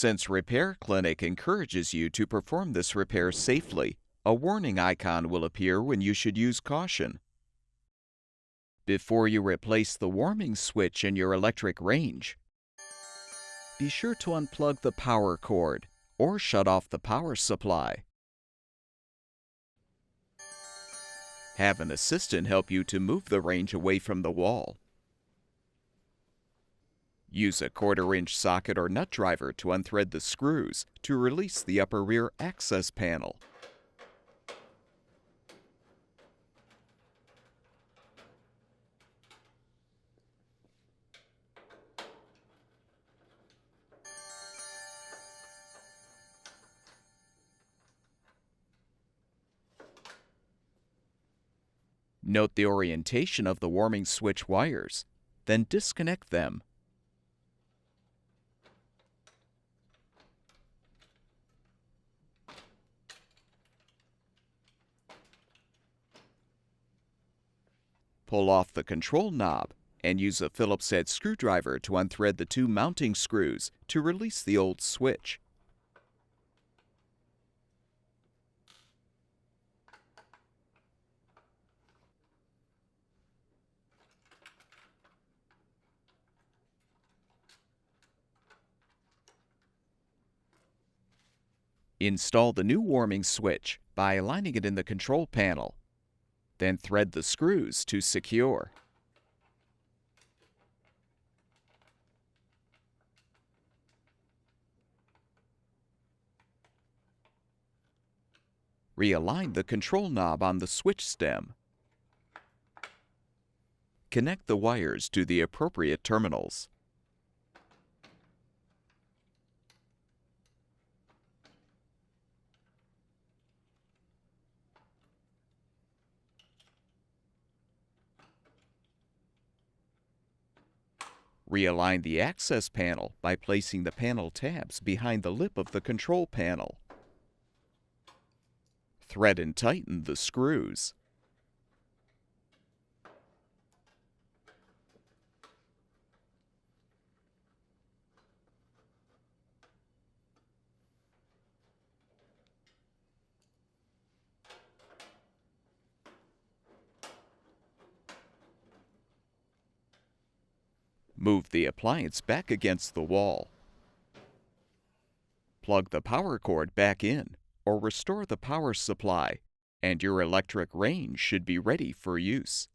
Since Repair Clinic encourages you to perform this repair safely, a warning icon will appear when you should use caution. Before you replace the warming switch in your electric range, be sure to unplug the power cord or shut off the power supply. Have an assistant help you to move the range away from the wall. Use a 1/4-inch socket or nut driver to unthread the screws to release the upper rear access panel. Note the orientation of the warming switch wires, then disconnect them. Pull off the control knob and use a Phillips head screwdriver to unthread the 2 mounting screws to release the old switch. Install the new warming switch by aligning it in the control panel. Then thread the screws to secure. Realign the control knob on the switch stem. Connect the wires to the appropriate terminals. Realign the access panel by placing the panel tabs behind the lip of the control panel. Thread and tighten the screws. Move the appliance back against the wall. Plug the power cord back in or restore the power supply, and your electric range should be ready for use.